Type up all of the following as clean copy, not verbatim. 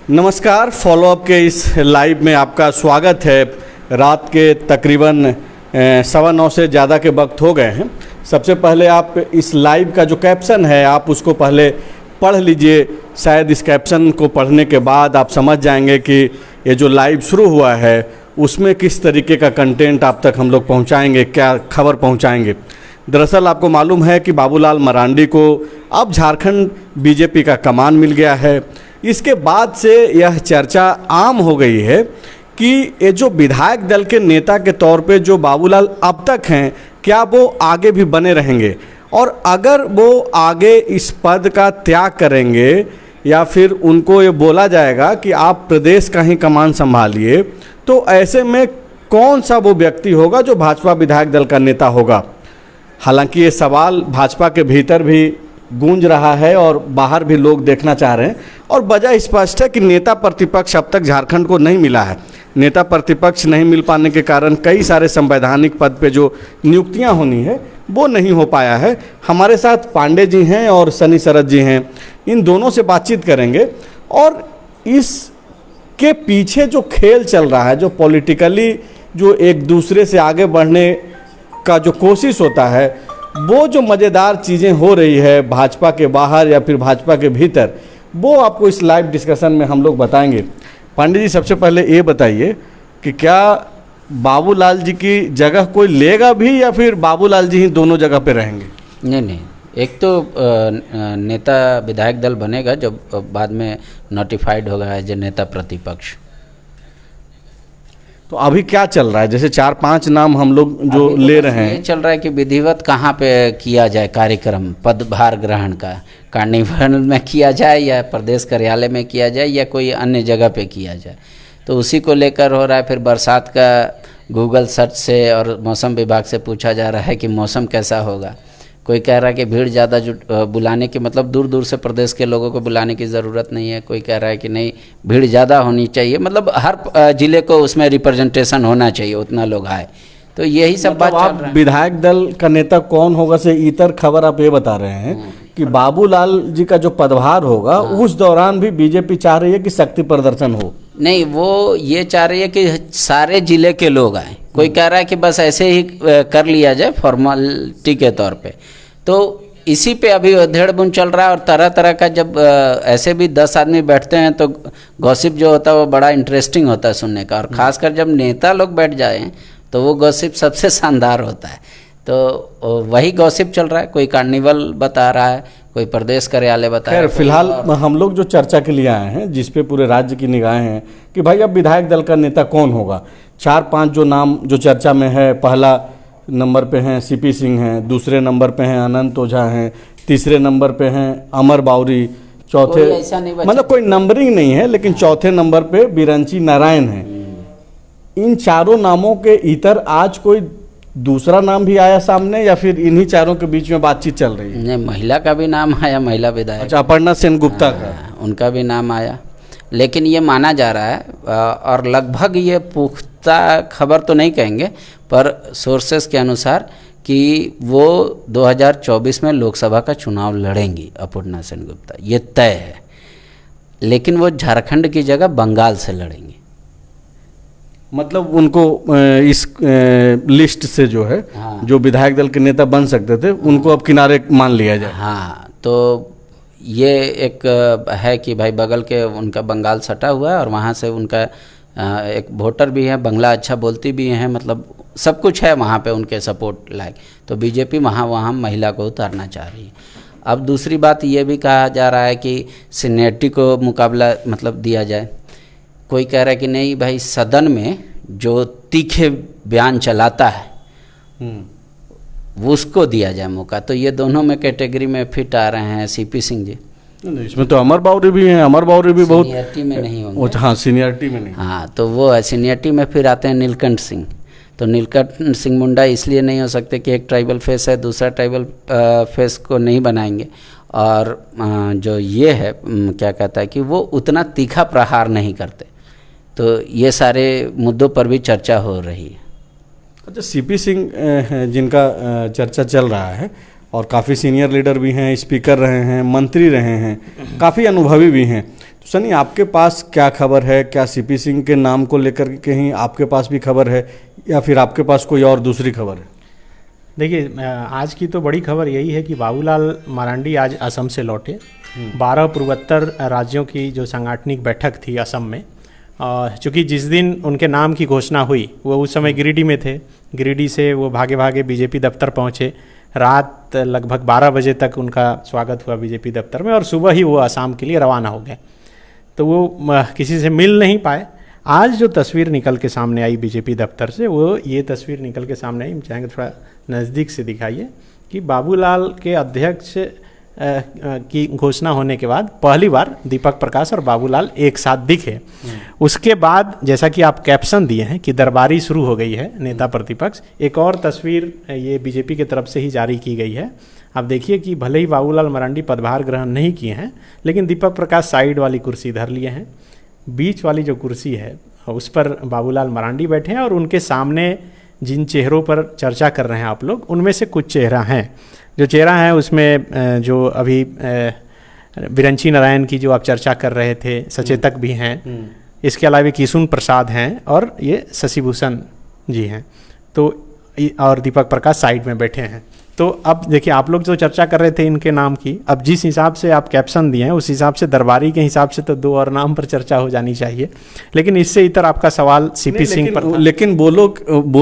नमस्कार, फॉलोअप के इस लाइव में आपका स्वागत है। रात के तकरीबन 9:15 से ज़्यादा के वक्त हो गए हैं। सबसे पहले आप इस लाइव का जो कैप्शन है आप उसको पहले पढ़ लीजिए। शायद इस कैप्शन को पढ़ने के बाद आप समझ जाएंगे कि ये जो लाइव शुरू हुआ है उसमें किस तरीके का कंटेंट आप तक हम लोग पहुँचाएँगे, क्या खबर पहुँचाएँगे। दरअसल आपको मालूम है कि बाबूलाल मरांडी को अब झारखंड बीजेपी का कमान मिल गया है। इसके बाद से यह चर्चा आम हो गई है कि ये जो विधायक दल के नेता के तौर पे जो बाबूलाल अब तक हैं, क्या वो आगे भी बने रहेंगे, और अगर वो आगे इस पद का त्याग करेंगे या फिर उनको ये बोला जाएगा कि आप प्रदेश का ही कमान संभालिए, तो ऐसे में कौन सा वो व्यक्ति होगा जो भाजपा विधायक दल का नेता होगा। हालांकि ये सवाल भाजपा के भीतर भी गूंज रहा है और बाहर भी लोग देखना चाह रहे हैं, और वजह स्पष्ट है कि नेता प्रतिपक्ष अब तक झारखंड को नहीं मिला है। नेता प्रतिपक्ष नहीं मिल पाने के कारण कई सारे संवैधानिक पद पे जो नियुक्तियां होनी है वो नहीं हो पाया है। हमारे साथ पांडे जी हैं और सनी शरद जी हैं, इन दोनों से बातचीत करेंगे और इसके पीछे जो खेल चल रहा है, जो पॉलिटिकली जो एक दूसरे से आगे बढ़ने का जो कोशिश होता है, वो जो मज़ेदार चीज़ें हो रही है भाजपा के बाहर या फिर भाजपा के भीतर, वो आपको इस लाइव डिस्कशन में हम लोग बताएंगे। पांडे जी, सबसे पहले ये बताइए कि क्या बाबूलाल जी की जगह कोई लेगा भी या फिर बाबूलाल जी ही दोनों जगह पे रहेंगे? नहीं, एक तो नेता विधायक दल बनेगा जब बाद में नोटिफाइड होगा एज ए नेता प्रतिपक्ष। तो अभी क्या चल रहा है? जैसे 4-5 नाम हम लोग जो ले रहे हैं, ये चल रहा है कि विधिवत कहाँ पे किया जाए कार्यक्रम, पदभार ग्रहण का कार्निवल में किया जाए या प्रदेश कार्यालय में किया जाए या कोई अन्य जगह पे किया जाए, तो उसी को लेकर हो रहा है। फिर बरसात का गूगल सर्च से और मौसम विभाग से पूछा जा रहा है कि मौसम कैसा होगा। कोई कह रहा है कि भीड़ ज़्यादा बुलाने की, मतलब दूर दूर से प्रदेश के लोगों को बुलाने की ज़रूरत नहीं है। कोई कह रहा है कि नहीं, भीड़ ज़्यादा होनी चाहिए, मतलब हर ज़िले को उसमें रिप्रेजेंटेशन होना चाहिए, उतना लोग आए। तो यही सब बात चल रहा है। विधायक दल का नेता कौन होगा से इतर खबर आप ये बता रहे हैं कि बाबूलाल जी का जो पदभार होगा उस दौरान भी बीजेपी चाह रही है कि शक्ति प्रदर्शन हो। नहीं, वो ये चाह रही है कि सारे जिले के लोग आए। कोई कह रहा है कि बस ऐसे ही कर लिया जाए फॉर्मेलिटी के तौर पे। तो इसी पे अभी अधेड़-बुन चल रहा है। और तरह तरह का जब ऐसे भी 10 आदमी बैठते हैं तो गॉसिप जो होता है वो बड़ा इंटरेस्टिंग होता है सुनने का, और ख़ासकर जब नेता लोग बैठ जाएं तो वो गॉसिप सबसे शानदार होता है। तो वही गॉसिप चल रहा है। कोई कार्निवल बता रहा है, कोई प्रदेश कार्यालय बता रहा है। फिलहाल हम लोग जो चर्चा के लिए आए हैं, जिस पे पूरे राज्य की निगाहें हैं कि भाई अब विधायक दल का नेता कौन होगा। 4-5 जो नाम जो चर्चा में है, पहला नंबर पे हैं सीपी सिंह हैं, दूसरे नंबर पे हैं अनंत ओझा हैं, तीसरे नंबर पे हैं अमर बाउरी, चौथे मतलब कोई नंबरिंग नहीं है, लेकिन चौथे नंबर पे बिरंची नारायण हैं। इन चारों नामों के इतर आज कोई दूसरा नाम भी आया सामने या फिर इन्हीं चारों के बीच में बातचीत चल रही है? नहीं, महिला का भी नाम आया, महिला विधायक। अच्छा, अपर्णा सेनगुप्ता का, उनका भी नाम आया। लेकिन ये माना जा रहा है, और लगभग ये पुख्ता खबर तो नहीं कहेंगे पर सोर्सेस के अनुसार, कि वो 2024 में लोकसभा का चुनाव लड़ेंगी अपर्णा सेनगुप्ता, ये तय है। लेकिन वो झारखंड की जगह बंगाल से लड़ेंगी। मतलब उनको इस लिस्ट से जो है, जो विधायक दल के नेता बन सकते थे, उनको अब किनारे मान लिया जाए। हाँ, तो ये एक है कि भाई बगल के उनका बंगाल सटा हुआ है और वहाँ से उनका एक वोटर भी है, बंगला अच्छा बोलती भी हैं, मतलब सब कुछ है वहाँ पे उनके सपोर्ट लायक। तो बीजेपी वहाँ महिला को उतारना चाह रही है। अब दूसरी बात ये भी कहा जा रहा है कि सीनियरिटी को मुकाबला मतलब दिया जाए। कोई कह रहा है कि नहीं भाई, सदन में जो तीखे बयान चलाता है वो उसको दिया जाए मौका। तो ये दोनों में कैटेगरी में फिट आ रहे हैं सीपी सिंह जी। इसमें तो अमर बाउरी भी हैं, अमर बाउरी भी बहुत सीनियरिटी में नहीं होंगे। हाँ, सीनियरिटी में नहीं। हाँ, तो वो है सीनियरिटी में। फिर आते हैं नीलकंठ सिंह। तो नीलकंठ सिंह मुंडा इसलिए नहीं हो सकते कि एक ट्राइबल फेस है, दूसरा ट्राइबल फेस को नहीं बनाएंगे। और जो ये है क्या कहता है कि वो उतना तीखा प्रहार नहीं करते। तो ये सारे मुद्दों पर भी चर्चा हो रही है। अच्छा, सीपी सिंह जिनका चर्चा चल रहा है और काफ़ी सीनियर लीडर भी हैं, स्पीकर रहे हैं, मंत्री रहे हैं, काफ़ी अनुभवी भी हैं, सनी, आपके पास क्या खबर है? क्या सीपी सिंह के नाम को लेकर के कहीं आपके पास भी खबर है या फिर आपके पास कोई और दूसरी खबर है? देखिए, आज की तो बड़ी खबर यही है कि बाबूलाल मरांडी आज असम से लौटे। 12 पूर्वोत्तर राज्यों की जो सांगठनिक बैठक थी असम में, चूँकि जिस दिन उनके नाम की घोषणा हुई वो उस समय गिरिडीह में थे। गिरिडीह से वो भागे भागे बीजेपी दफ्तर पहुँचे। रात लगभग 12 बजे तक उनका स्वागत हुआ बीजेपी दफ्तर में और सुबह ही वो असम के लिए रवाना हो गए। तो वो किसी से मिल नहीं पाए। आज जो तस्वीर निकल के सामने आई बीजेपी दफ्तर से, वो ये तस्वीर निकल के सामने आई, हम चाहेंगे थोड़ा नज़दीक से दिखाइए, कि बाबूलाल के अध्यक्ष की घोषणा होने के बाद पहली बार दीपक प्रकाश और बाबूलाल एक साथ दिखे। उसके बाद जैसा कि आप कैप्शन दिए हैं कि दरबारी शुरू हो गई है नेता प्रतिपक्ष, एक और तस्वीर ये बीजेपी की तरफ से ही जारी की गई है। आप देखिए कि भले ही बाबूलाल मरांडी पदभार ग्रहण नहीं किए हैं, लेकिन दीपक प्रकाश साइड वाली कुर्सी धर लिए हैं। बीच वाली जो कुर्सी है उस पर बाबूलाल मरांडी बैठे हैं और उनके सामने जिन चेहरों पर चर्चा कर रहे हैं आप लोग, उनमें से कुछ चेहरा हैं। जो चेहरा है उसमें जो अभी बिरंची नारायण की जो आप चर्चा कर रहे थे, सचेतक भी हैं। इसके अलावा किशुन प्रसाद हैं और ये शशिभूषण जी हैं। तो और दीपक प्रकाश साइड में बैठे हैं। तो अब देखिए, आप लोग जो चर्चा कर रहे थे इनके नाम की, अब जिस हिसाब से आप कैप्शन दिए हैं उस हिसाब से दरबारी के हिसाब से तो 2 और नाम पर चर्चा हो जानी चाहिए। लेकिन इससे इतर आपका सवाल सीपी सिंह पर था। लेकिन वो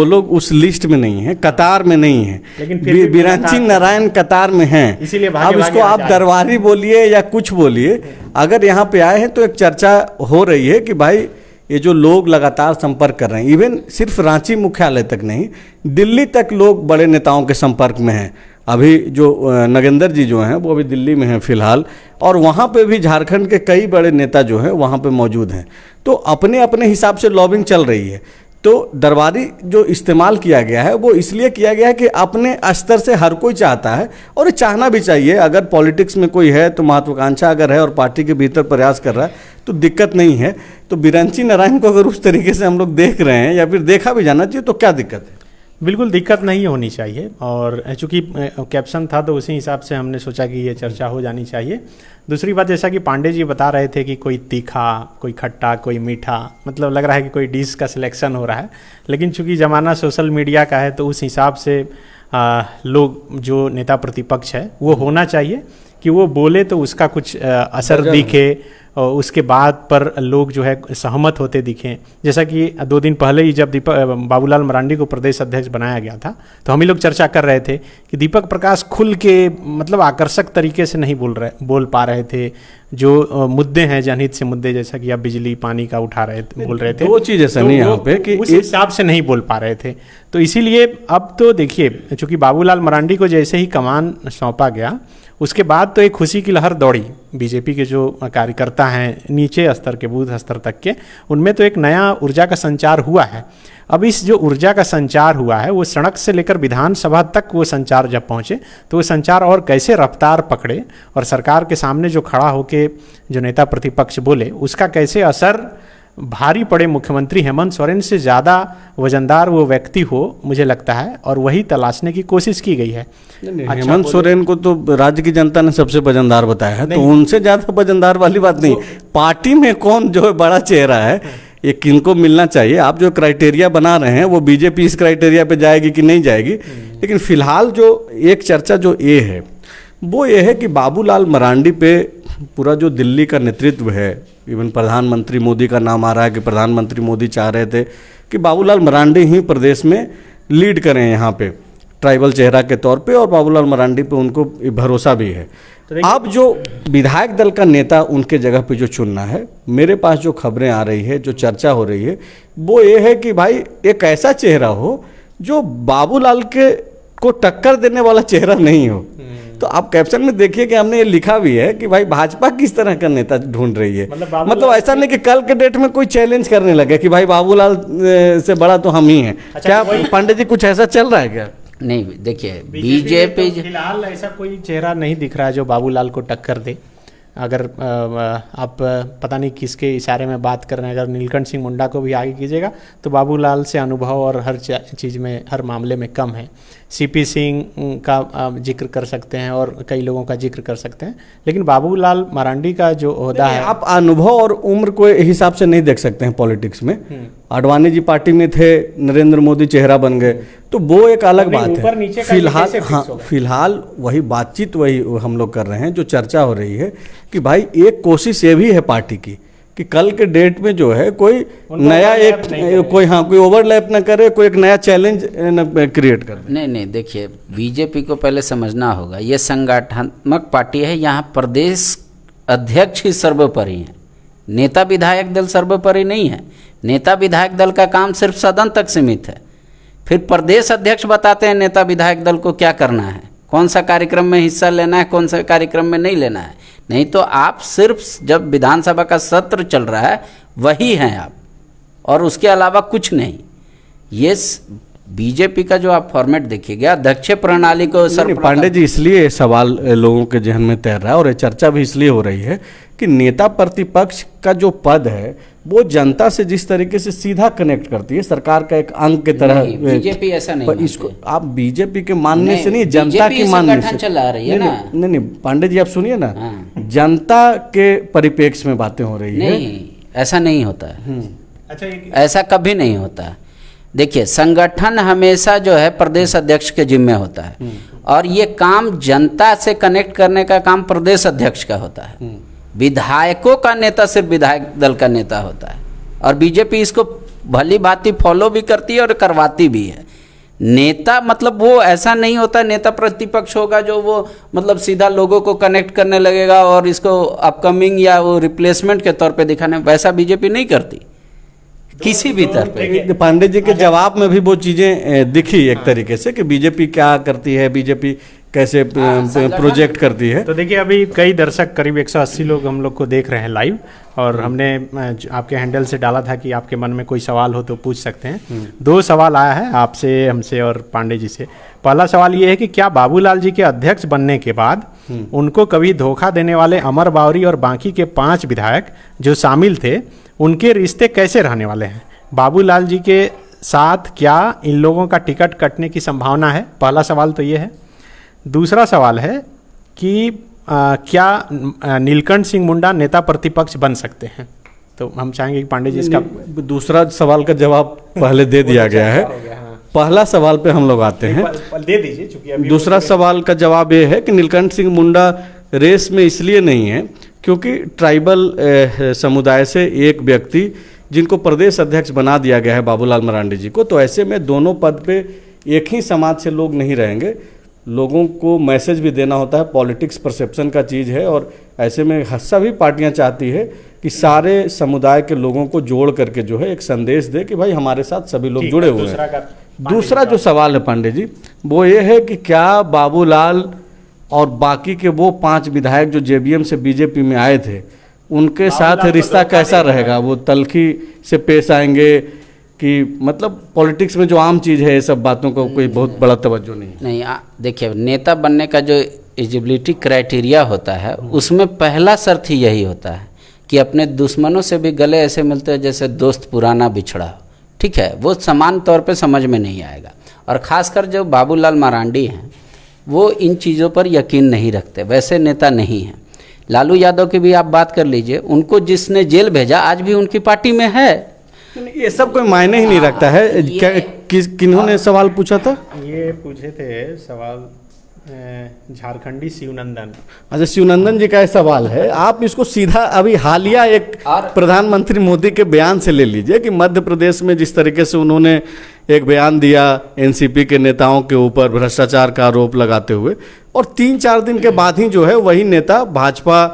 लोग उस लिस्ट में नहीं है, कतार में नहीं है। लेकिन बिरंची नारायण कतार में हैं। इसीलिए अब इसको आप दरबारी बोलिए या कुछ बोलिए, अगर यहाँ पे आए हैं तो एक चर्चा हो रही है कि भाई ये जो लोग लगातार संपर्क कर रहे हैं, इवन सिर्फ रांची मुख्यालय तक नहीं, दिल्ली तक लोग बड़े नेताओं के संपर्क में हैं। अभी जो नगेंद्र जी जो हैं वो अभी दिल्ली में हैं फिलहाल, और वहाँ पे भी झारखंड के कई बड़े नेता जो हैं वहाँ पे मौजूद हैं। तो अपने अपने हिसाब से लॉबिंग चल रही है। तो दरबारी जो इस्तेमाल किया गया है वो इसलिए किया गया है कि अपने स्तर से हर कोई चाहता है, और चाहना भी चाहिए। अगर पॉलिटिक्स में कोई है तो महत्वाकांक्षा अगर है और पार्टी के भीतर प्रयास कर रहा है तो दिक्कत नहीं है। तो बिरंची नारायण को अगर उस तरीके से हम लोग देख रहे हैं या फिर देखा भी जाना चाहिए तो क्या दिक्कत है? बिल्कुल दिक्कत नहीं होनी चाहिए, और चूँकि कैप्शन था तो उसी हिसाब से हमने सोचा कि ये चर्चा हो जानी चाहिए। दूसरी बात, जैसा कि पांडे जी बता रहे थे कि कोई तीखा, कोई खट्टा, कोई मीठा, मतलब लग रहा है कि कोई डिश का सिलेक्शन हो रहा है। लेकिन चूँकि ज़माना सोशल मीडिया का है तो उस हिसाब से लोग जो नेता प्रतिपक्ष है वो होना चाहिए कि वो बोले तो उसका कुछ असर दिखे, और उसके बाद पर लोग जो है सहमत होते दिखें। जैसा कि 2 दिन पहले ही जब बाबूलाल मरांडी को प्रदेश अध्यक्ष बनाया गया था तो हम ही लोग चर्चा कर रहे थे कि दीपक प्रकाश खुल के, मतलब आकर्षक तरीके से नहीं बोल पा रहे थे। जो मुद्दे हैं जनहित से मुद्दे, जैसा कि आप बिजली पानी का बोल रहे थे, वो चीज़ ऐसा नहीं यहाँ पे कि उस हिसाब से नहीं बोल पा रहे थे। तो इसीलिए अब तो देखिए, चूँकि बाबूलाल मरांडी को जैसे ही कमान सौंपा गया उसके बाद तो एक खुशी की लहर दौड़ी। बीजेपी के जो कार्यकर्ता हैं नीचे स्तर के, बूथ स्तर तक के, उनमें तो एक नया ऊर्जा का संचार हुआ है। अब इस जो ऊर्जा का संचार हुआ है वो सड़क से लेकर विधानसभा तक वो संचार जब पहुँचे तो वो संचार और कैसे रफ्तार पकड़े, और सरकार के सामने जो खड़ा होके जो नेता प्रतिपक्ष बोले उसका कैसे असर भारी पड़े। मुख्यमंत्री हेमंत सोरेन से ज़्यादा वजनदार वो व्यक्ति हो, मुझे लगता है, और वही तलाशने की कोशिश की गई है। हेमंत सोरेन को तो राज्य की जनता ने सबसे वजनदार बताया है, तो उनसे ज़्यादा वजनदार वाली बात नहीं। पार्टी में कौन जो है बड़ा चेहरा है, ये किनको मिलना चाहिए। आप जो क्राइटेरिया बना रहे हैं वो बीजेपी इस क्राइटेरिया पे जाएगी कि नहीं जाएगी, लेकिन फिलहाल जो एक चर्चा जो ये है वो ये है कि बाबूलाल मरांडी पे पूरा जो दिल्ली का नेतृत्व है, इवन प्रधानमंत्री मोदी का नाम आ रहा है कि प्रधानमंत्री मोदी चाह रहे थे कि बाबूलाल मरांडी ही प्रदेश में लीड करें यहाँ पे ट्राइबल चेहरा के तौर पे, और बाबूलाल मरांडी पे उनको भरोसा भी है। अब जो विधायक दल का नेता उनके जगह पे जो चुनना है, मेरे पास जो खबरें आ रही है, जो चर्चा हो रही है, वो ये है कि भाई एक ऐसा चेहरा हो जो बाबूलाल के को टक्कर देने वाला चेहरा नहीं हो। तो आप कैप्शन में देखिए कि हमने ये लिखा भी है कि भाई भाजपा किस तरह का नेता ढूंढ रही है। मतलब ऐसा नहीं कि कल के डेट में कोई चैलेंज करने लगे कि भाई बाबूलाल से बड़ा तो हम ही हैं। क्या पांडे जी कुछ ऐसा चल रहा है क्या? नहीं, देखिए बीजेपी फिलहाल ऐसा कोई चेहरा नहीं दिख रहा है जो बाबूलाल को टक्कर दे। अगर आप पता नहीं किसके इशारे में बात कर रहे हैं, अगर नीलकंठ सिंह मुंडा को भी आगे कीजिएगा तो बाबूलाल से अनुभव और हर चीज़ में, हर मामले में कम है। सीपी सिंह का जिक्र कर सकते हैं और कई लोगों का जिक्र कर सकते हैं, लेकिन बाबूलाल मरांडी का जो ओहदा है, आप अनुभव और उम्र को हिसाब से नहीं देख सकते हैं पॉलिटिक्स में। आडवाणी जी पार्टी में थे, नरेंद्र मोदी चेहरा बन गए, तो वो एक अलग बात है। फिलहाल फिलहाल वही बातचीत वही हम लोग कर रहे हैं, जो चर्चा हो रही है कि भाई एक कोशिश ये भी है पार्टी की कि कल के डेट में जो है कोई नया कोई ओवरलैप ना करे, कोई एक नया चैलेंज क्रिएट कर दे। नहीं, देखिए बीजेपी को पहले समझना होगा, ये संगठनात्मक पार्टी है, यहाँ प्रदेश अध्यक्ष ही सर्वोपरि है, नेता विधायक दल सर्वोपरि नहीं है। नेता विधायक दल का काम सिर्फ सदन तक सीमित है, फिर प्रदेश अध्यक्ष बताते हैं नेता विधायक दल को क्या करना है, कौन सा कार्यक्रम में हिस्सा लेना है, कौन सा कार्यक्रम में नहीं लेना है। नहीं तो आप सिर्फ जब विधानसभा का सत्र चल रहा है वही हैं आप, और उसके अलावा कुछ नहीं। ये बीजेपी का जो आप फॉर्मेट देखिएगा, अध्यक्ष प्रणाली को सर पांडे जी, इसलिए सवाल लोगों के जहन में तैर रहा है और ये चर्चा भी इसलिए हो रही है कि नेता प्रतिपक्ष का जो पद है वो जनता से जिस तरीके से सीधा कनेक्ट करती है, सरकार का एक अंग की तरह। बीजेपी ऐसा नहीं, इसको आप बीजेपी के मानने से नहीं, जनता की मानने से चला रही है ना। नहीं, पांडे जी आप सुनिए ना, जनता के परिप्रेक्ष्य में बातें हो रही है। नहीं, ऐसा नहीं होता है। अच्छा, ऐसा कभी नहीं होता है। देखिए, संगठन हमेशा जो है प्रदेश अध्यक्ष के जिम्मे होता है, और ये काम जनता से कनेक्ट करने का काम प्रदेश अध्यक्ष का होता है। विधायकों का नेता सिर्फ विधायक दल का नेता होता है, और बीजेपी इसको भली भांति फॉलो भी करती है और करवाती भी है। नेता मतलब वो ऐसा नहीं होता नेता प्रतिपक्ष होगा जो वो मतलब सीधा लोगों को कनेक्ट करने लगेगा और इसको अपकमिंग या वो रिप्लेसमेंट के तौर पे दिखाने, वैसा बीजेपी नहीं करती किसी भी तरह पे। पांडे जी के जवाब में भी वो चीजें दिखी एक तरीके से कि बीजेपी क्या करती है, बीजेपी कैसे प्रोजेक्ट करती है। तो देखिए, अभी कई दर्शक, करीब 180 लोग हम लोग को देख रहे हैं लाइव, और हमने आपके हैंडल से डाला था कि आपके मन में कोई सवाल हो तो पूछ सकते हैं। 2 सवाल आया है आपसे, हमसे और पांडे जी से। पहला सवाल ये है कि क्या बाबूलाल जी के अध्यक्ष बनने के बाद उनको कभी धोखा देने वाले अमर बावरी और बाकी के 5 विधायक जो शामिल थे, उनके रिश्ते कैसे रहने वाले हैं? बाबूलाल जी के साथ क्या इन लोगों का टिकट कटने की संभावना है? पहला सवाल तो ये है। दूसरा सवाल है कि क्या नीलकंठ सिंह मुंडा नेता प्रतिपक्ष बन सकते हैं? तो हम चाहेंगे कि पांडे जी इसका दूसरा सवाल का जवाब पहले दे दिया गया है। पहला सवाल पे हम लोग आते हैं, दे दीजिए, चूंकि दूसरा सवाल का जवाब ये है कि नीलकंठ सिंह मुंडा रेस में इसलिए नहीं है क्योंकि ट्राइबल समुदाय से एक व्यक्ति जिनको प्रदेश अध्यक्ष बना दिया गया है बाबूलाल मरांडी जी को, तो ऐसे में दोनों पद पे एक ही समाज से लोग नहीं रहेंगे। लोगों को मैसेज भी देना होता है, पॉलिटिक्स परसेप्शन का चीज़ है, और ऐसे में सभी पार्टियां चाहती है कि सारे समुदाय के लोगों को जोड़ करके जो है एक संदेश दे कि भाई हमारे साथ सभी लोग जुड़े हुए हैं। दूसरा जो सवाल है पांडे जी, वो ये है कि क्या बाबूलाल और बाकी के वो 5 विधायक जो जेबीएम से बीजेपी में आए थे, उनके साथ रिश्ता कैसा रहेगा? वो तलखी से पेश आएंगे कि मतलब पॉलिटिक्स में जो आम चीज़ है, ये सब बातों को कोई बहुत बड़ा तवज्जो नहीं। देखिए, नेता बनने का जो एलिजिबिलिटी क्राइटेरिया होता है, उसमें पहला शर्त ही यही होता है कि अपने दुश्मनों से भी गले ऐसे मिलते हैं जैसे दोस्त पुराना बिछड़ा हो। ठीक है, वो समान तौर पे समझ में नहीं आएगा। और ख़ासकर जो बाबूलाल मरांडी हैं, वो इन चीज़ों पर यकीन नहीं रखते, वैसे नेता नहीं हैं। लालू यादव की भी आप बात कर लीजिए, उनको जिसने जेल भेजा आज भी उनकी पार्टी में है। ये सब कोई मायने ही नहीं रखता है। किन्होंने सवाल पूछा था? ये पूछे थे सवाल झारखंडी शिवनंदन। अच्छा, शिवनंदन जी का ये सवाल है, आप इसको सीधा अभी हालिया एक प्रधानमंत्री मोदी के बयान से ले लीजिए कि मध्य प्रदेश में जिस तरीके से उन्होंने एक बयान दिया एनसीपी के नेताओं के ऊपर भ्रष्टाचार का आरोप लगाते हुए, और 3-4 दिन के बाद ही जो है वही नेता भाजपा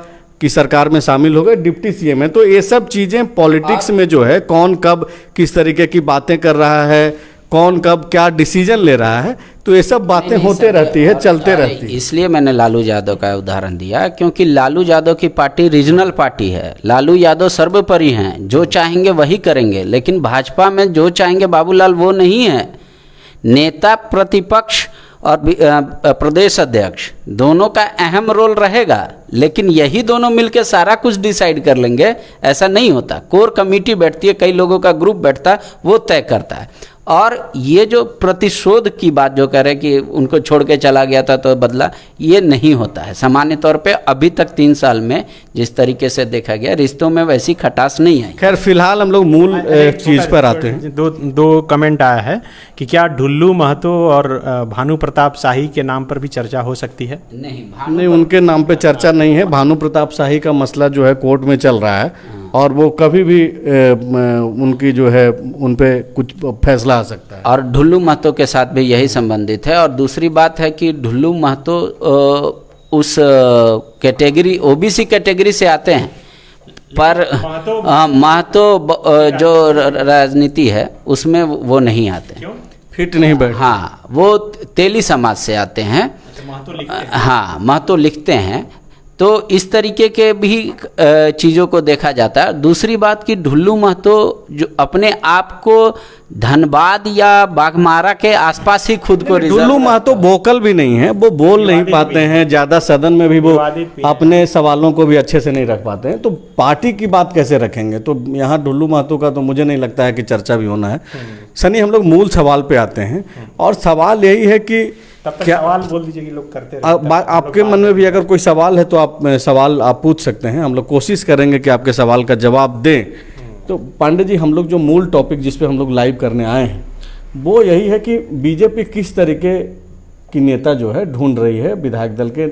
की सरकार में शामिल हो गए, डिप्टी सीएम है। तो ये सब चीज़ें पॉलिटिक्स में जो है कौन कब किस तरीके की बातें कर रहा है, कौन कब क्या डिसीजन ले रहा है, तो ये सब बातें होते रहती है, चलते रहती है। इसलिए मैंने लालू यादव का उदाहरण दिया, क्योंकि लालू यादव की पार्टी रीजनल पार्टी है। लालू यादव सर्वोपरि हैं, जो चाहेंगे वही करेंगे। लेकिन भाजपा में जो चाहेंगे बाबूलाल वो नहीं है। नेता प्रतिपक्ष और प्रदेश अध्यक्ष, दोनों का अहम रोल रहेगा, लेकिन यही दोनों मिलकर सारा कुछ डिसाइड कर लेंगे ऐसा नहीं होता। कोर कमेटी बैठती है, कई लोगों का ग्रुप बैठता है, वो तय करता है। और ये जो प्रतिशोध की बात जो कह रहे कि उनको छोड़ के चला गया था तो बदला, ये नहीं होता है। सामान्य तौर पे अभी तक 3 साल में जिस तरीके से देखा गया, रिश्तों में वैसी खटास नहीं आई। खैर फिलहाल हम लोग मूल चीज़ पर आते हैं। दो कमेंट आया है कि क्या ढुल्लू महतो और भानु प्रताप शाही के नाम पर भी चर्चा हो सकती है? नहीं, उनके नाम पे चर्चा नहीं है। भानु प्रताप शाही का मसला जो है कोर्ट में चल रहा है और वो कभी भी उनकी जो है उन पे कुछ फैसला आ सकता है। और ढुल्लू महतो के साथ भी यही संबंधित है। और दूसरी बात है कि ढुल्लू महतो उस कैटेगरी ओबीसी कैटेगरी से आते हैं, पर महतो जो राजनीति है उसमें वो नहीं आते, फिट नहीं बैठ। हाँ, वो तेली समाज से आते हैं। हाँ, महतो लिखते हैं। तो इस तरीके के भी चीज़ों को देखा जाता है। दूसरी बात कि ढुल्लू महतो जो अपने आप को धनबाद या बाघमारा के आसपास ही खुद को, ढुल्लू महतो वोकल भी नहीं है, वो बोल नहीं पाते हैं ज़्यादा, सदन में भी वो अपने सवालों को भी अच्छे से नहीं रख पाते हैं, तो पार्टी की बात कैसे रखेंगे? तो यहाँ ढुल्लू महतो का तो मुझे नहीं लगता है कि चर्चा भी होना है। सनी, हम लोग मूल सवाल पे आते हैं और सवाल यही है कि क्या सवाल बोल दीजिए कि लोग करते रहते हैं। आपके मन में भी अगर कोई सवाल है तो आप सवाल आप पूछ सकते हैं, हम लोग कोशिश करेंगे कि आपके सवाल का जवाब दें। तो पांडे जी, हम लोग जो मूल टॉपिक जिस पे हम लोग लाइव करने आए हैं वो यही है कि बीजेपी किस तरीके की नेता जो है ढूंढ रही है विधायक दल के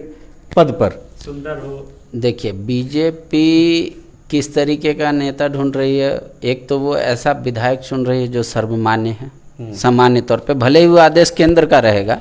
पद पर। सुंदर हो, देखिए बीजेपी किस तरीके का नेता ढूंढ रही है। एक तो वो ऐसा विधायक चुन रही है जो सर्वमान्य है। सामान्य तौर पे भले ही वो आदेश केंद्र का रहेगा,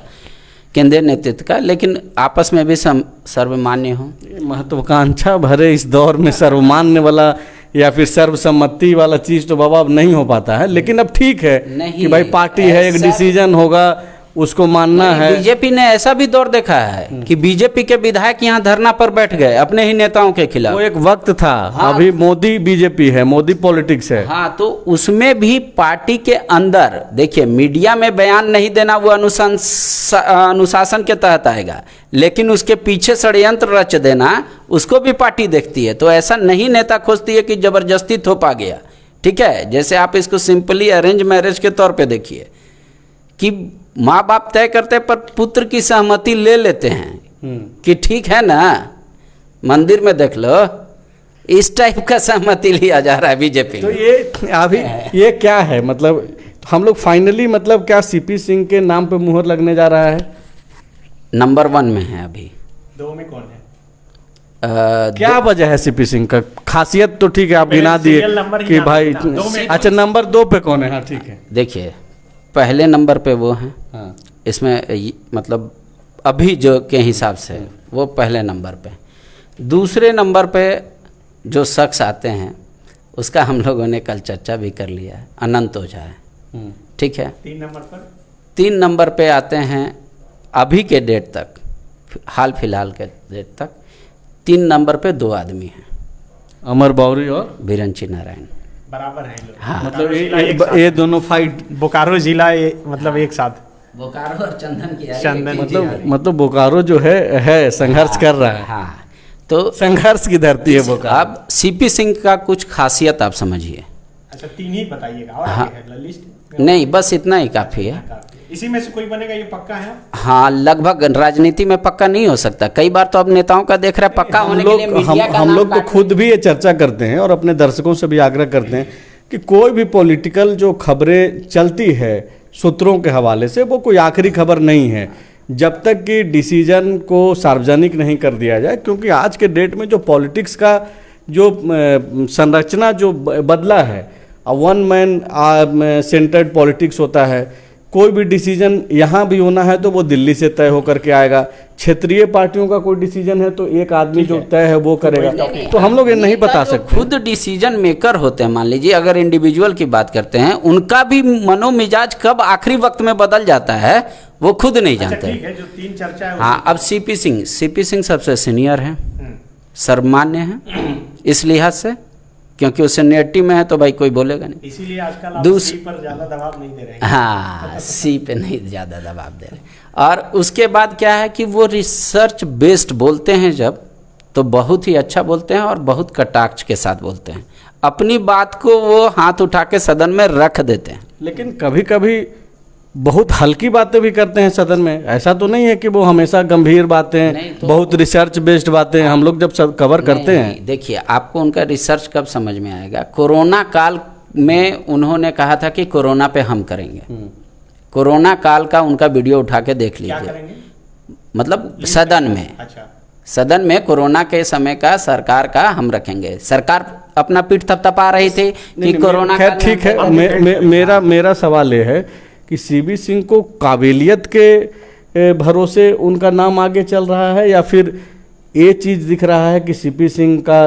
केंद्रीय नेतृत्व का, लेकिन आपस में भी सर्वमान्य हो। महत्वाकांक्षा भरे इस दौर में सर्वमान्य वाला या फिर सर्वसम्मति वाला चीज तो बाबा अब नहीं हो पाता है, लेकिन अब ठीक है कि भाई पार्टी है, एक डिसीजन होगा, उसको मानना है। बीजेपी ने ऐसा भी दौर देखा है कि बीजेपी के विधायक यहाँ धरना पर बैठ गए अपने ही नेताओं के खिलाफ। वो एक वक्त था। हाँ, अभी मोदी बीजेपी है, मोदी पॉलिटिक्स है। हाँ, तो उसमें भी पार्टी के अंदर देखिए, मीडिया में बयान नहीं देना वो अनुशासन के तहत आएगा, लेकिन उसके पीछे षड्यंत्र रच देना उसको भी पार्टी देखती है। तो ऐसा नहीं नेता खोजती है कि जबरदस्ती थोपा गया। ठीक है, जैसे आप इसको सिंपली अरेंज मैरिज के तौर पे देखिए कि माँ बाप तय करते पर पुत्र की सहमति ले लेते हैं कि ठीक है ना, मंदिर में देख लो, इस टाइप का सहमति लिया जा रहा है बीजेपी। तो ये अभी ये क्या है, मतलब हम लोग फाइनली मतलब क्या सीपी सिंह के नाम पे मुहर लगने जा रहा है? नंबर 1 में है अभी। 2 में कौन है? क्या वजह है सीपी सिंह का? खासियत तो ठीक है आप गिना दिए कि भाई, अच्छा नंबर 2 पे कौन है? हाँ ठीक है, देखिए पहले नंबर पे वो हैं। हाँ। इसमें मतलब अभी जो के हिसाब से वो पहले नंबर पे। दूसरे नंबर पे जो शख्स आते हैं उसका हम लोगों ने कल चर्चा भी कर लिया है, अनंत ओझा है। ठीक है। 3 नंबर पे आते हैं अभी के डेट तक, हाल फिलहाल के डेट तक 3 नंबर पे 2 आदमी हैं, अमर बावरी और बिरंची नारायण। बराबर है लोग। हाँ, मतलब ये दोनों फाइट। बोकारो जिला मतलब एक साथ, बोकारो और चंदन की मतलब बोकारो जो है संघर्ष कर रहा है। हाँ, तो संघर्ष की धरती है बोकारो। अब सीपी सिंह का कुछ खासियत आप समझिए। अच्छा 3 ही बताइएगा और हाँ, आगे है लिस्ट? नहीं, बस इतना ही काफ़ी है। इसी में से कोई बनेगा, ये पक्का है? हाँ, लगभग राजनीति में पक्का नहीं हो सकता। कई बार तो अब नेताओं का देख रहे हैं पक्का होने के लिए मीडिया का हम लोग तो खुद भी ये चर्चा करते हैं और अपने दर्शकों से भी आग्रह करते हैं कि कोई भी पॉलिटिकल जो खबरें चलती है सूत्रों के हवाले से, वो कोई आखिरी खबर नहीं है जब तक कि डिसीजन को सार्वजनिक नहीं कर दिया जाए। क्योंकि आज के डेट में जो पॉलिटिक्स का जो संरचना जो बदला है, 1 मैन सेंटर्ड पॉलिटिक्स होता है। कोई भी डिसीजन यहाँ भी होना है तो वो दिल्ली से तय होकर के आएगा। क्षेत्रीय पार्टियों का कोई डिसीजन है तो एक आदमी जो तय है वो करेगा। तो हम लोग ये नहीं बता सकते। खुद डिसीजन मेकर होते हैं, मान लीजिए अगर इंडिविजुअल की बात करते हैं, उनका भी मनोमिजाज कब आखिरी वक्त में बदल जाता है वो खुद नहीं जानते। ठीक है, जो 3 चर्चा है। हाँ, अब सीपी सिंह सबसे सीनियर है, सर्वमान्य है इस लिहाज से, क्योंकि वो सीनियरिटी में है तो भाई कोई बोलेगा नहीं। इसीलिए आजकल आप सी पर ज़्यादा दबाव नहीं दे रहे हैं। हाँ, सी पे नहीं ज़्यादा दबाव दे रहे। और उसके बाद क्या है कि वो रिसर्च बेस्ड बोलते हैं जब, तो बहुत ही अच्छा बोलते हैं और बहुत कटाक्ष के साथ बोलते हैं। अपनी बात को वो हाथ उठा के सदन में रख देते हैं। लेकिन कभी कभी बहुत हल्की बातें भी करते हैं सदन में। ऐसा तो नहीं है कि वो हमेशा गंभीर बातें, तो बहुत रिसर्च बेस्ड बातें हम लोग जब सब कवर करते हैं। देखिए, आपको उनका रिसर्च कब समझ में आएगा? कोरोना काल में उन्होंने कहा था कि कोरोना पे हम करेंगे। कोरोना काल का उनका वीडियो उठा के देख लीजिए, मतलब सदन में। अच्छा, सदन में कोरोना के समय का सरकार का हम रखेंगे। सरकार अपना पीठ थपथपा रही थी कि कोरोना। खैर ठीक है, मेरा सवाल ये है कि सीबी सिंह को काबिलियत के भरोसे उनका नाम आगे चल रहा है, या फिर ये चीज़ दिख रहा है कि सीपी सिंह का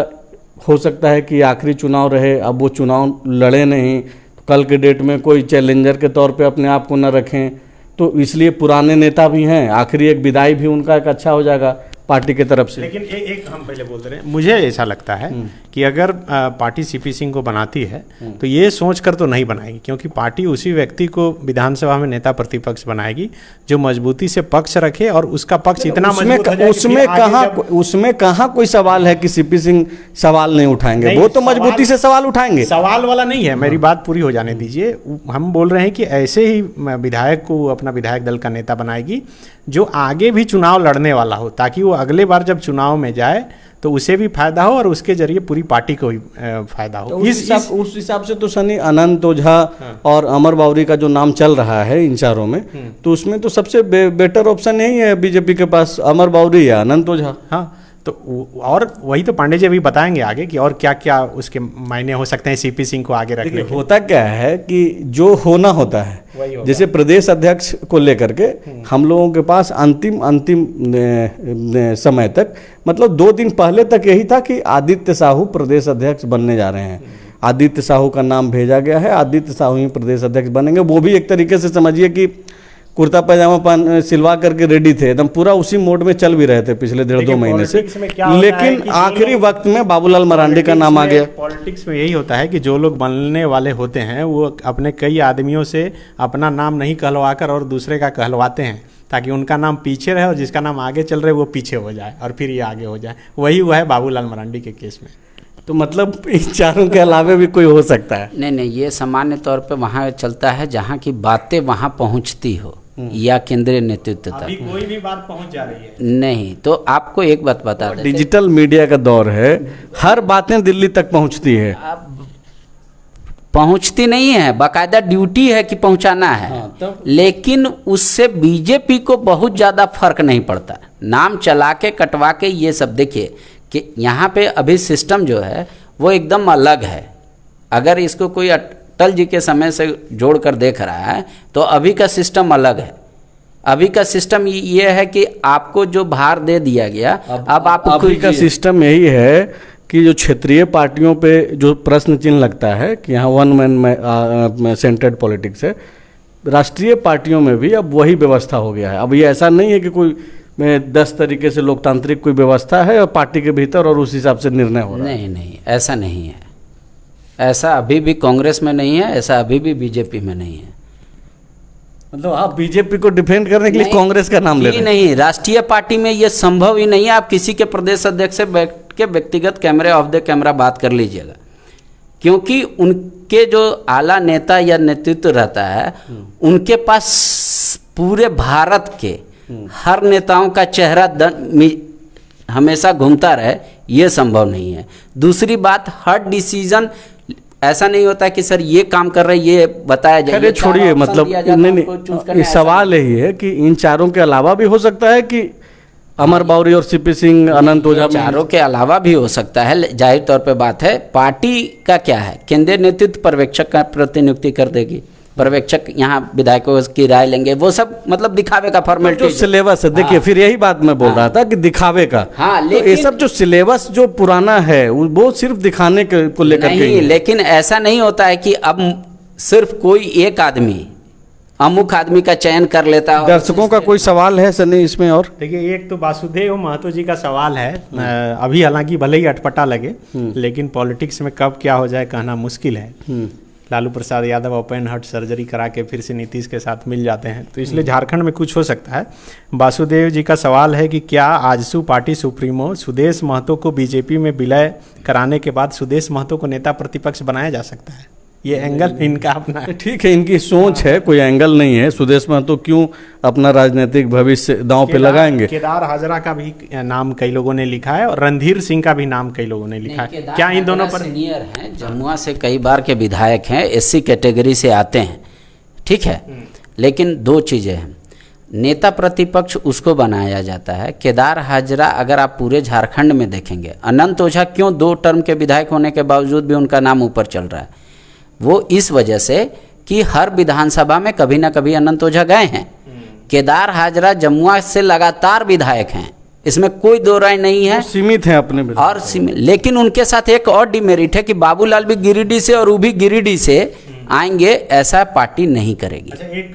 हो सकता है कि आखिरी चुनाव रहे, अब वो चुनाव लड़े नहीं, कल के डेट में कोई चैलेंजर के तौर पे अपने आप को न रखें, तो इसलिए पुराने नेता भी हैं, आखिरी एक विदाई भी उनका एक अच्छा हो जाएगा पार्टी की तरफ से। लेकिन एक हम पहले बोलते रहे, मुझे ऐसा लगता है कि अगर पार्टी सीपी सिंह को बनाती है तो ये सोच कर तो नहीं बनाएगी, क्योंकि पार्टी उसी व्यक्ति को विधानसभा में नेता प्रतिपक्ष बनाएगी जो मजबूती से पक्ष रखे, और उसका पक्ष इतना मजबूत हो जाए कि उसमें कहाँ कोई सवाल है कि सीपी सिंह सवाल नहीं उठाएंगे? वो तो मजबूती से सवाल उठाएंगे। सवाल वाला नहीं है, मेरी बात पूरी हो जाने दीजिए। हम बोल रहे हैं कि ऐसे ही विधायक को अपना विधायक दल का नेता बनाएगी जो आगे भी चुनाव लड़ने वाला हो, ताकि वो अगले बार जब चुनाव में जाए तो उसे भी फायदा हो और उसके जरिए पूरी पार्टी को भी फायदा हो। तो उस हिसाब से तो सनी अनंत ओझा और अमर बावरी का जो नाम चल रहा है इन चारों में, तो उसमें तो सबसे बेटर ऑप्शन यही है बीजेपी के पास, अमर बावरी या अनंत ओझा। हाँ, तो और वही तो पांडे जी अभी बताएंगे आगे कि और क्या क्या उसके मायने हो सकते हैं सीपी सिंह को आगे रखने के। होता क्या है कि जो होना होता है, जैसे प्रदेश अध्यक्ष को लेकर के हम लोगों के पास अंतिम समय तक, मतलब 2 दिन पहले तक यही था कि आदित्य साहू प्रदेश अध्यक्ष बनने जा रहे हैं। आदित्य साहू का नाम भेजा गया है, आदित्य साहू ही प्रदेश अध्यक्ष बनेंगे। वो भी एक तरीके से समझिए कि कुर्ता पैजामा सिलवा करके रेडी थे, एकदम पूरा उसी मोड में चल भी रहे थे पिछले 1.5-2 महीने से। लेकिन आखिरी वक्त में बाबूलाल मरांडी का नाम आ गया। पॉलिटिक्स में यही होता है कि जो लोग बनने वाले होते हैं वो अपने कई आदमियों से अपना नाम नहीं कहलवाकर और दूसरे का कहलवाते हैं, ताकि उनका नाम पीछे रहे और जिसका नाम आगे चल रहे वो पीछे हो जाए और फिर ये आगे हो जाए। वही हुआ है बाबूलाल मरांडी के केस में। तो मतलब इन चारों के अलावा भी कोई हो सकता है? नहीं, ये सामान्य तौर पे वहाँ चलता है जहाँ की बातें वहाँ पहुँचती हो या केंद्रीय नेतृत्व तक। अभी कोई भी बात पहुँच जा रही है नहीं, तो आपको एक बात बता दें, डिजिटल मीडिया का दौर है, हर बातें दिल्ली तक पहुँचती है। पहुँचती नहीं है, बाकायदा ड्यूटी है कि पहुँचाना है। लेकिन उससे बीजेपी को बहुत ज़्यादा फर्क नहीं पड़ता। नाम चला के कटवा के ये सब, देखिए कि यहाँ पे अभी सिस्टम जो है वो एकदम अलग है। अगर इसको कोई अटल जी के समय से जोड़कर देख रहा है तो अभी का सिस्टम अलग है। अभी का सिस्टम ये है कि आपको जो भार दे दिया गया, अब आप अभी का सिस्टम यही है कि जो क्षेत्रीय पार्टियों पे जो प्रश्न चिन्ह लगता है कि यहाँ वन मैन सेंटर्ड पॉलिटिक्स है, राष्ट्रीय पार्टियों में भी अब वही व्यवस्था हो गया है। अब ये ऐसा नहीं है कि कोई 10 तरीके से लोकतांत्रिक कोई व्यवस्था है और पार्टी के भीतर और उस हिसाब से निर्णय हो रहा है। नहीं, ऐसा नहीं है। ऐसा अभी भी कांग्रेस में नहीं है, ऐसा अभी भी बीजेपी में नहीं है। मतलब आप बीजेपी को डिफेंड करने के लिए कांग्रेस का नाम ले रहे हैं? नहीं, राष्ट्रीय पार्टी में ये संभव ही नहीं है। आप किसी के प्रदेश अध्यक्ष से बैठ के व्यक्तिगत कैमरे ऑफ द कैमरा बात कर लीजिएगा, क्योंकि उनके जो आला नेता या नेतृत्व रहता है उनके पास पूरे भारत के हर नेताओं का चेहरा हमेशा घूमता रहे, ये संभव नहीं है। दूसरी बात, हर डिसीजन ऐसा नहीं होता कि सर ये काम कर रहे ये बताया जाए। अरे छोड़िए, मतलब नहीं, सवाल यही है कि इन चारों के अलावा भी हो सकता है कि अमर बावरी और सीपी सिंह, अनंत ओझा, चारों के अलावा भी हो सकता है। जाहिर तौर पे बात है, पार्टी का क्या है, केंद्रीय नेतृत्व पर्यवेक्षक का प्रतिनियुक्ति कर देगी। पर्यवेक्षक यहाँ विधायकों की राय लेंगे, वो सब मतलब दिखावे का फॉर्मेलिटी जो सिलेबस है। देखिए, फिर यही बात मैं बोल रहा था कि दिखावे का। हाँ, लेकिन तो ये सब जो सिलेबस जो पुराना है वो सिर्फ दिखाने को लेकर के नहीं, लेकिन ऐसा नहीं होता है कि अब सिर्फ कोई एक आदमी अमुक आदमी का चयन कर लेता है। दर्शकों का कोई सवाल है सनी इसमें? और देखिए, एक तो वासुदेव महतो जी का सवाल है। अभी हालांकि भले ही अटपटा लगे, लेकिन पॉलिटिक्स में कब क्या हो जाए कहना मुश्किल है। Lalu Prasad Yadav open heart surgery करा के फिर से नीतीश के साथ मिल जाते हैं, तो इसलिए झारखंड में कुछ हो सकता है। वासुदेव जी का सवाल है कि क्या आजसू पार्टी सुप्रीमो सुदेश महतो को बीजेपी में विलय कराने के बाद सुदेश महतो को नेता प्रतिपक्ष बनाया जा सकता है? ये एंगल इनका अपना है। ठीक है, इनकी सोच है, कोई एंगल नहीं है। सुदेश महतो क्यों अपना राजनीतिक भविष्य दांव पे लगाएंगे? केदार हाजरा का भी नाम कई लोगों ने लिखा है और रणधीर सिंह का भी नाम कई लोगों ने लिखा है। क्या इन दोनों पर सीनियर हैं, जमुआ से कई बार के विधायक हैं, एससी कैटेगरी से आते हैं, ठीक है। लेकिन दो चीज़ें हैं, नेता प्रतिपक्ष उसको बनाया जाता है। केदार हाजरा अगर आप पूरे झारखंड में देखेंगे, अनंत ओझा क्यों 2 टर्म के विधायक होने के बावजूद भी उनका नाम ऊपर चल रहा है? वो इस वजह से कि हर विधानसभा में कभी ना कभी अनंत ओझा गए हैं। केदार हाजरा जमुआ से लगातार विधायक हैं, इसमें कोई दो राय नहीं है, सीमित है अपने और लेकिन उनके साथ एक और डिमेरिट है कि बाबूलाल भी गिरिडीह से और वो भी गिरिडीह से आएंगे, ऐसा पार्टी नहीं करेगी। अच्छा, एक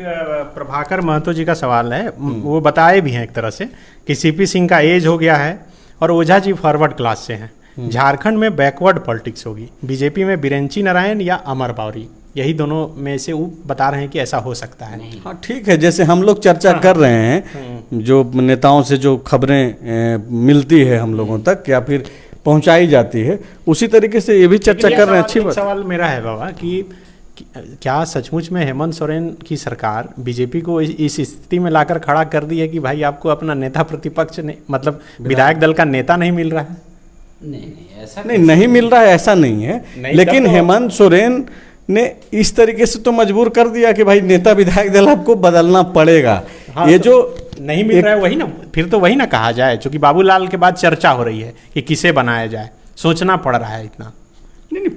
प्रभाकर महतो जी का सवाल है, वो बताए भी हैं एक तरह से कि सीपी सिंह का एज हो गया है और ओझा जी फॉरवर्ड क्लास से हैं, झारखंड में बैकवर्ड पॉलिटिक्स होगी, बीजेपी में बिरेंची नारायण या अमर बावरी, यही दोनों में से वो बता रहे हैं कि ऐसा हो सकता है। हाँ ठीक है, जैसे हम लोग चर्चा कर रहे हैं, जो नेताओं से जो खबरें मिलती है हम लोगों तक या फिर पहुंचाई जाती है, उसी तरीके से ये भी चर्चा कर रहे हैं। अच्छी बात। सवाल मेरा है बाबा कि क्या सचमुच में हेमंत सोरेन की सरकार बीजेपी को इस स्थिति में लाकर खड़ा कर दी है कि भाई आपको अपना नेता प्रतिपक्ष ने, मतलब विधायक दल का नेता नहीं मिल रहा है? नहीं, ऐसा नहीं मिल रहा है, ऐसा नहीं है। लेकिन हेमंत सोरेन ने इस तरीके से तो मजबूर कर दिया कि भाई नेता विधायक दल आपको बदलना पड़ेगा। हाँ, ये तो जो नहीं मिल रहा है वही ना, फिर तो वही ना कहा जाए, क्योंकि बाबूलाल के बाद चर्चा हो रही है कि किसे बनाया जाए, सोचना पड़ रहा है इतना। नहीं,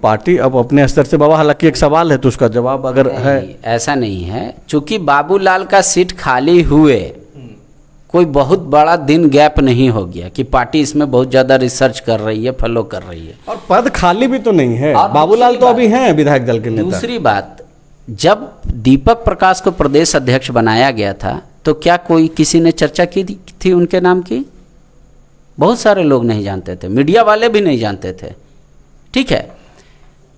पार्टी अब अपने स्तर से बाबा, हालांकि एक सवाल है तो उसका जवाब अगर है। ऐसा नहीं है, चूंकि बाबूलाल का सीट खाली हुए कोई बहुत बड़ा दिन गैप नहीं हो गया कि पार्टी इसमें बहुत ज्यादा रिसर्च कर रही है, फॉलो कर रही है, और पद खाली भी तो नहीं है। बाबूलाल तो अभी हैं विधायक दल के नेता। दूसरी बात, जब दीपक प्रकाश को प्रदेश अध्यक्ष बनाया गया था तो क्या कोई किसी ने चर्चा की थी उनके नाम की? बहुत सारे लोग नहीं जानते थे, मीडिया वाले भी नहीं जानते थे, ठीक है।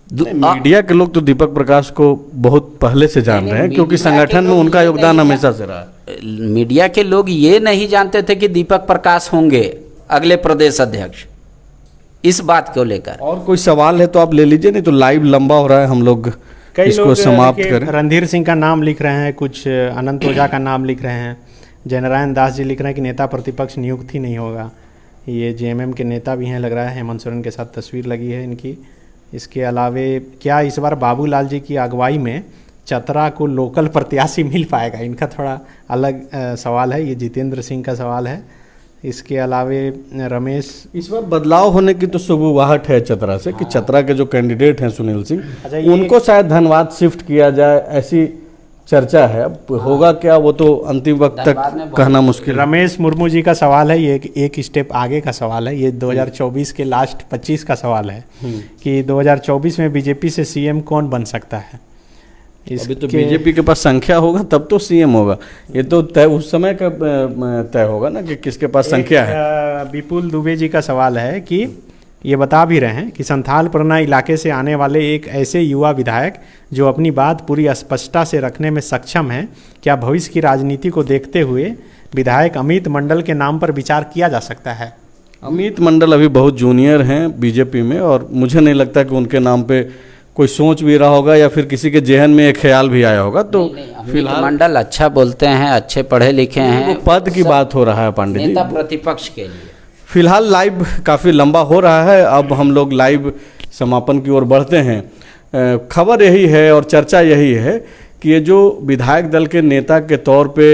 मीडिया के लोग तो दीपक प्रकाश को बहुत पहले से जान रहे हैं, क्योंकि संगठन में उनका योगदान हमेशा से रहा है। मीडिया के लोग ये नहीं जानते थे कि दीपक प्रकाश होंगे अगले प्रदेश अध्यक्ष, इस बात को लेकर। और कोई सवाल है तो आप ले लीजिए, नहीं तो लाइव लंबा हो रहा है, हम लोग इसको समाप्त करें। रणधीर सिंह का नाम लिख रहे हैं, कुछ अनंत ओझा का नाम लिख रहे हैं, जयनारायण दास जी लिख रहे हैं कि नेता प्रतिपक्ष नियुक्त ही नहीं होगा। ये जेएमएम के नेता भी हैं, लग रहा है हेमंत सोरेन के साथ तस्वीर लगी है इनकी। इसके अलावे क्या इस बार बाबूलाल जी की अगुवाई में चतरा को लोकल प्रत्याशी मिल पाएगा? इनका थोड़ा अलग सवाल है, ये जितेंद्र सिंह का सवाल है। इसके अलावे रमेश, इस बार बदलाव होने की तो सुबुवाहट है चतरा से, कि चतरा के जो कैंडिडेट हैं सुनील सिंह, उनको शायद धनबाद शिफ्ट किया जाए, ऐसी चर्चा है। अब होगा क्या वो तो अंतिम वक्त तक कहना मुश्किल। रमेश मुर्मू जी का सवाल है, ये एक स्टेप आगे का सवाल है, ये 2024 के लास्ट 25 का सवाल है कि 2024 में बीजेपी से सीएम कौन बन सकता है? अभी तो बीजेपी के पास संख्या होगा तब तो सीएम होगा, ये तो तय उस समय का तय होगा ना कि किसके पास संख्या है। विपुल दुबे जी का सवाल है कि ये बता भी रहे हैं कि संथाल परगना इलाके से आने वाले एक ऐसे युवा विधायक जो अपनी बात पूरी स्पष्टता से रखने में सक्षम हैं, क्या भविष्य की राजनीति को देखते हुए विधायक अमित मंडल के नाम पर विचार किया जा सकता है? अमित मंडल अभी बहुत जूनियर हैं बीजेपी में, और मुझे नहीं लगता कि उनके नाम पे कोई सोच भी रहा होगा या फिर किसी के जहन में एक ख्याल भी आया होगा। तो फिलहाल मंडल अच्छा बोलते हैं, अच्छे पढ़े लिखे हैं, पद की बात हो रहा है पांडे जी, नेता प्रतिपक्ष के लिए। फिलहाल लाइव काफ़ी लंबा हो रहा है, अब हम लोग लाइव समापन की ओर बढ़ते हैं। खबर यही है और चर्चा यही है कि ये जो विधायक दल के नेता के तौर पे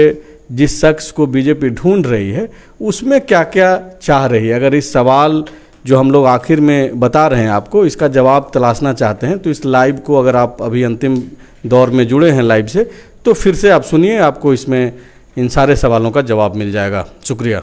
जिस शख्स को बीजेपी ढूंढ रही है, उसमें क्या क्या चाह रही है। अगर इस सवाल जो हम लोग आखिर में बता रहे हैं आपको, इसका जवाब तलाशना चाहते हैं तो इस लाइव को, अगर आप अभी अंतिम दौर में जुड़े हैं लाइव से, तो फिर से आप सुनिए, आपको इसमें इन सारे सवालों का जवाब मिल जाएगा। शुक्रिया।